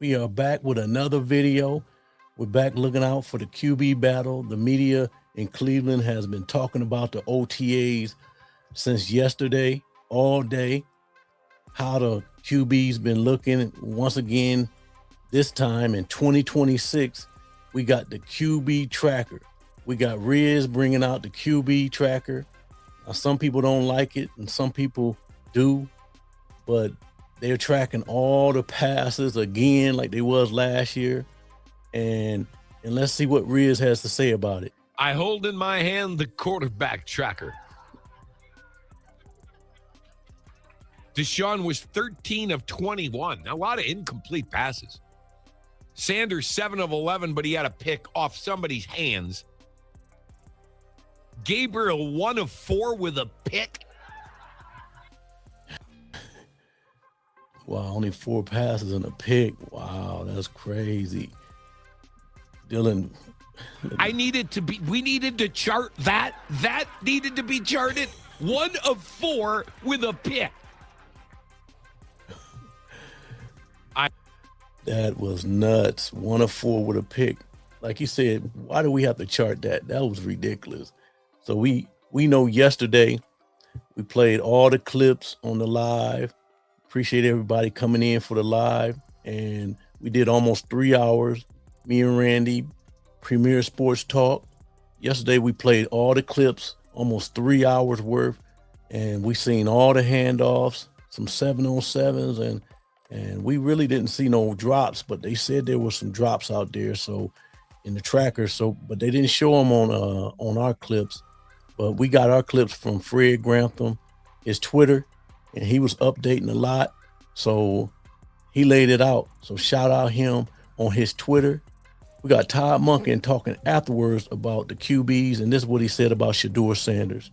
We are back with another video. We're back looking out for the QB battle. The media in Cleveland has been talking about the OTAs since yesterday, all day, how the QB's been looking. Once again, this time in 2026, we got the QB tracker. We got Riz bringing out the QB tracker. Now, some people don't like it and some people do, but they're tracking all the passes again like they was last year. And let's see what Riz has to say about it. I hold in my hand the quarterback tracker. Deshaun was 13 of 21. A lot of incomplete passes. Sanders, 7 of 11, but he had a pick off somebody's hands. Gabriel, 1 of 4 with a pick. Wow, only 4 passes and a pick. Wow, that's crazy. Dylan. We needed to chart that. That needed to be charted. 1 of 4 with a pick. That was nuts. 1 of 4 with a pick. Like you said, why do we have to chart that? That was ridiculous. So we know yesterday we played all the clips on the live. Appreciate everybody coming in for the live. And we did almost 3 hours. Me and Randy, Premier Sports Talk. Yesterday we played all the clips, almost 3 hours worth. And we seen all the handoffs, some 7-on-7s, and we really didn't see no drops, but they said there were some drops out there. So in the tracker, but they didn't show them on our clips. But we got our clips from Fred Grantham, his Twitter, and he was updating a lot. So he laid it out. So shout out him on his Twitter. We got Todd Monken talking afterwards about the QBs, and this is what he said about Shedeur Sanders.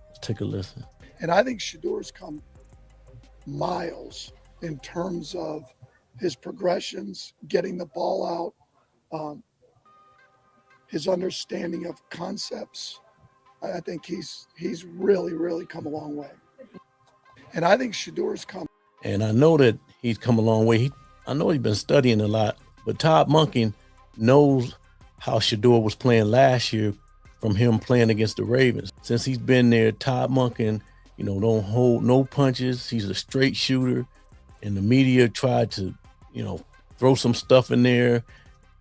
Let's take a listen. And I think Shedeur's come miles in terms of his progressions, getting the ball out, his understanding of concepts. I think he's really, really come a long way. And I think Shedeur's come. And I know that he's come a long way. I know he's been studying a lot, but Todd Monken knows how Shedeur was playing last year from him playing against the Ravens. Since he's been there, Todd Monken, don't hold no punches. He's a straight shooter. And the media tried to, throw some stuff in there.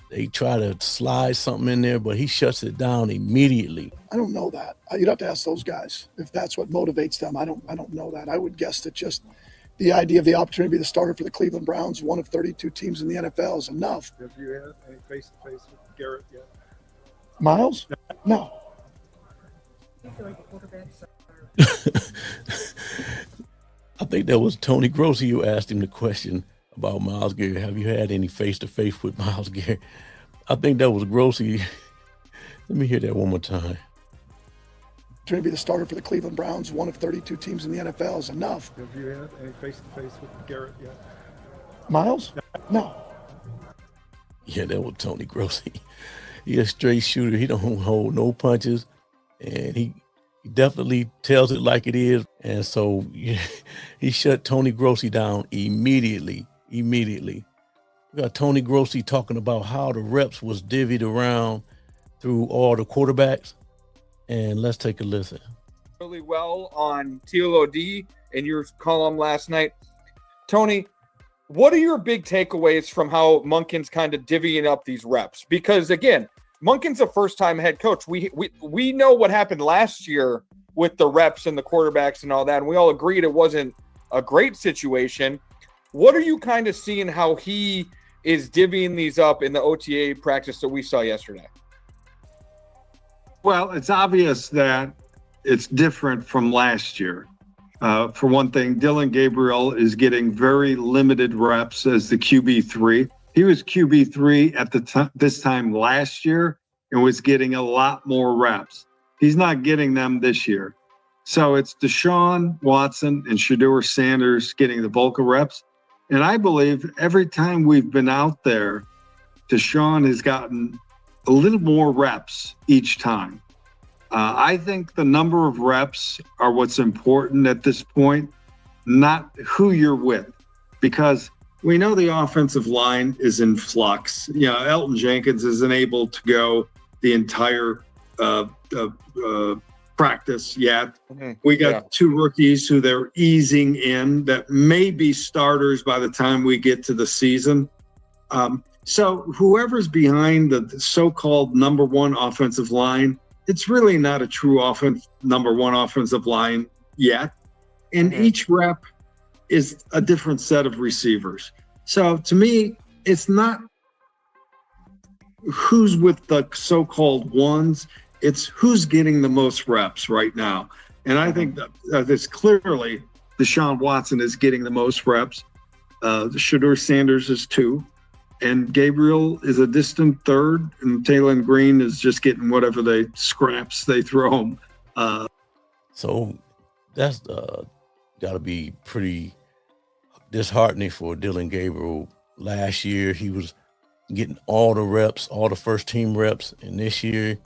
They try to slide something in there, but he shuts it down immediately. I don't know that. You'd have to ask those guys if that's what motivates them. I don't know that. I would guess that just the idea of the opportunity to be the starter for the Cleveland Browns, one of 32 teams in the NFL, is enough. Have you had any face-to-face with Garrett yet? Myles? No. I think that was Tony Grossi who asked him the question about Myles Garrett. Have you had any face-to-face with Myles Garrett? I think that was Grossi. Let me hear that one more time. To be the starter for the Cleveland Browns, one of 32 teams in the NFL, is enough. Have you had any face-to-face with Garrett yet? Myles? No. Yeah, that was Tony Grossi. He's a straight shooter. He don't hold no punches, and he definitely tells it like it is. And so he shut Tony Grossi down immediately. We got Tony Grossi talking about how the reps was divvied around through all the quarterbacks. And let's take a listen. Really well on TLOD in your column last night. Tony, what are your big takeaways from how Monken's kind of divvying up these reps? Because again, Monken's a first-time head coach. We know what happened last year with the reps and the quarterbacks and all that, and we all agreed it wasn't a great situation. What are you kind of seeing how he is divvying these up in the OTA practice that we saw yesterday? Well, it's obvious that it's different from last year. For one thing, Dylan Gabriel is getting very limited reps as the QB3. He was QB3 at this time last year and was getting a lot more reps. He's not getting them this year. So it's Deshaun Watson and Shedeur Sanders getting the bulk of reps. And I believe every time we've been out there, Deshaun has gotten a little more reps each time. I think the number of reps are what's important at this point, not who you're with, because we know the offensive line is in flux. You know, Elton Jenkins isn't able to go the entire practice yet. We got two rookies who they're easing in that may be starters by the time we get to the season. So whoever's behind the so-called number one offensive line, it's really not a true number one offensive line yet. And each rep is a different set of receivers. So to me, it's not who's with the so-called ones, it's who's getting the most reps right now. And I think that it's clearly Deshaun Watson is getting the most reps. Shedeur Sanders is 2. And Gabriel is a distant 3rd. And Taylor Green is just getting whatever scraps they throw him. So that's got to be pretty disheartening for Dylan Gabriel. Last year, he was getting all the reps, all the first team reps. And this year,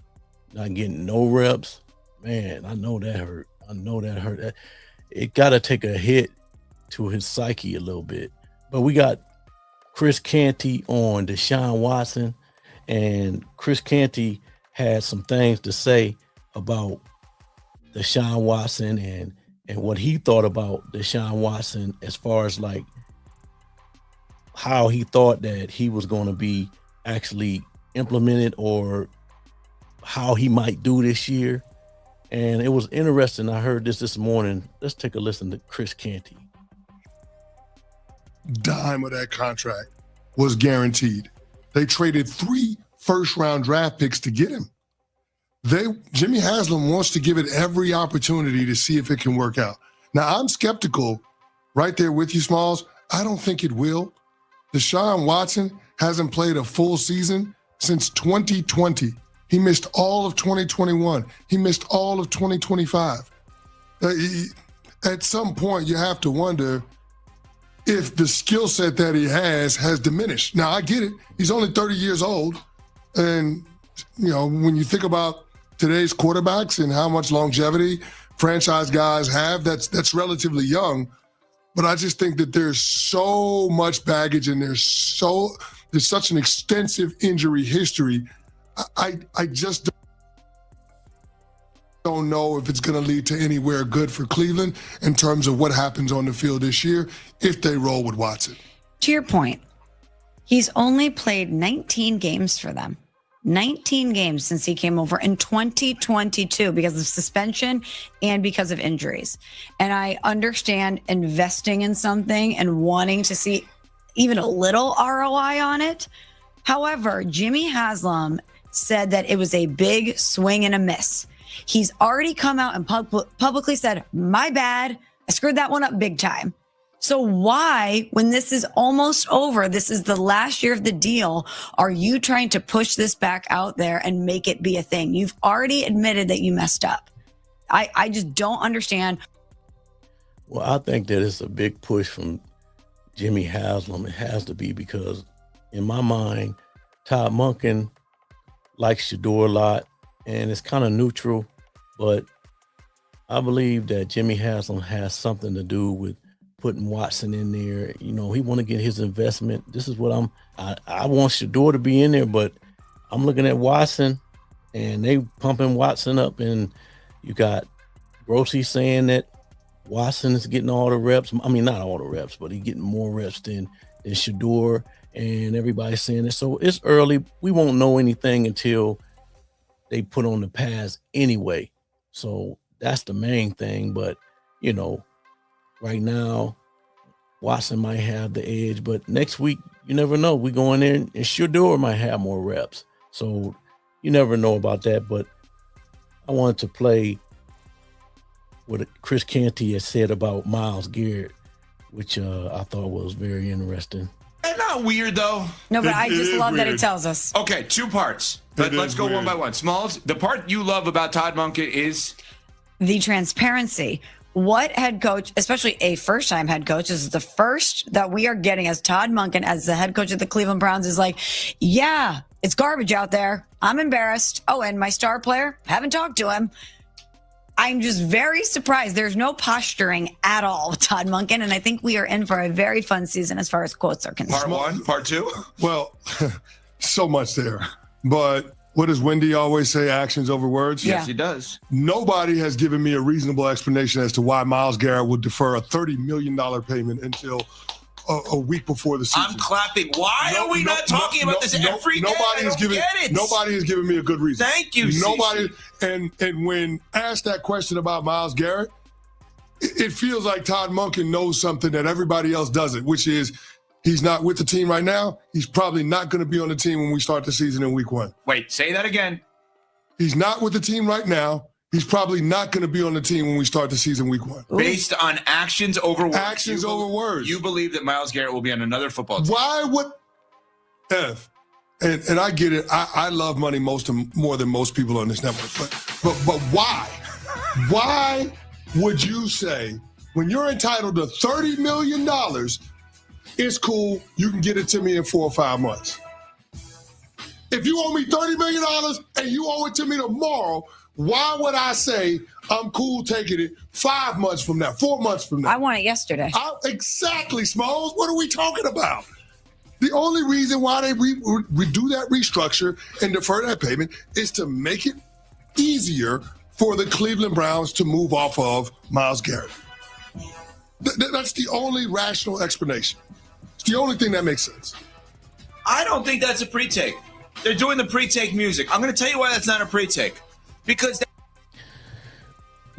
not getting no reps. Man, I know that hurt. It got to take a hit to his psyche a little bit. But we got Chris Canty on Deshaun Watson, and Chris Canty had some things to say about Deshaun Watson and what he thought about Deshaun Watson as far as like how he thought that he was going to be actually implemented or how he might do this year. And it was interesting. I heard this morning. Let's take a listen to Chris Canty. Dime of that contract was guaranteed. They traded 3 first-round draft picks to get him. Jimmy Haslam wants to give it every opportunity to see if it can work out. Now, I'm skeptical right there with you, Smalls. I don't think it will. Deshaun Watson hasn't played a full season since 2020. He missed all of 2021. He missed all of 2025. At some point, you have to wonder if the skill set that he has diminished. Now, I get it. He's only 30 years old. And, you know, when you think about today's quarterbacks and how much longevity franchise guys have, that's relatively young. But I just think that there's so much baggage and there's such an extensive injury history. I just don't know if it's going to lead to anywhere good for Cleveland in terms of what happens on the field this year if they roll with Watson. To your point, he's only played 19 games for them. 19 games since he came over in 2022 because of suspension and because of injuries. And I understand investing in something and wanting to see even a little ROI on it. However, Jimmy Haslam said that it was a big swing and a miss. He's already come out and publicly said, my bad, I screwed that one up big time. So why, when this is almost over, this is the last year of the deal, are you trying to push this back out there and make it be a thing? You've already admitted that you messed up. I just don't understand. Well, I think that it's a big push from Jimmy Haslam. It has to be because in my mind, Todd Monken likes Shedeur a lot, and it's kind of neutral, but I believe that Jimmy Haslam has something to do with putting Watson in there. You know, he want to get his investment. This is what I want Shedeur to be in there, but I'm looking at Watson, and they pumping Watson up, and you got Grossi saying that Watson is getting all the reps. I mean, not all the reps, but he's getting more reps than Shedeur, and everybody's saying it. So it's early. We won't know anything until they put on the pads anyway. So that's the main thing. But, you know, right now, Watson might have the edge, but next week, you never know. We go in there and Shedeur might have more reps. So you never know about that. But I wanted to play what Chris Canty has said about Myles Garrett, which I thought was very interesting. Isn't that weird, though? No, but I just love that he tells us. Okay, 2 parts. Let's go one by one. Smalls, the part you love about Todd Monken is? The transparency. What head coach, especially a first-time head coach, this is the first that we are getting as Todd Monken, as the head coach of the Cleveland Browns, is like, yeah, it's garbage out there. I'm embarrassed. Oh, and my star player, haven't talked to him. I'm just very surprised. There's no posturing at all with Todd Monken, and I think we are in for a very fun season as far as quotes are concerned. Part 1, part 2. Well, so much there. But what does Wendy always say? Actions over words? Yeah. Yes, he does. Nobody has given me a reasonable explanation as to why Myles Garrett would defer a $30 million payment until a week before the season. I'm clapping. Why are we not talking about this every day? Nobody has given me a good reason. Thank you, Nobody. And when asked that question about Myles Garrett, it feels like Todd Monken knows something that everybody else doesn't, which is he's not with the team right now. He's probably not going to be on the team when we start the season in week 1. Wait, say that again. He's not with the team right now. He's probably not going to be on the team when we start the season week 1. Based on actions over words. Actions over words. You believe that Myles Garrett will be on another football team. Why would F? And I get it. I love money more than most people on this network. But why? Why would you say when you're entitled to $30 million, it's cool, you can get it to me in 4 or 5 months? If you owe me $30 million and you owe it to me tomorrow, why would I say I'm cool taking it 5 months from now, 4 months from now? I want it yesterday. Exactly, Smalls. What are we talking about? The only reason why they do that restructure and defer that payment is to make it easier for the Cleveland Browns to move off of Myles Garrett. That's the only rational explanation. It's the only thing that makes sense. I don't think that's a pre-take. They're doing the pre-take music. I'm going to tell you why that's not a pre-take. Because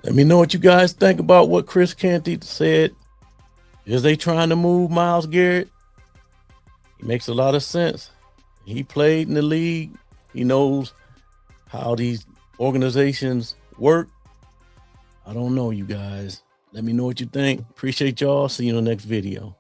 Let me know what you guys think about what Chris Canty said. Is they trying to move Myles Garrett? It makes a lot of sense. He played in the league. He knows how these organizations work. I don't know, you guys. Let me know what you think. Appreciate y'all. See you in the next video.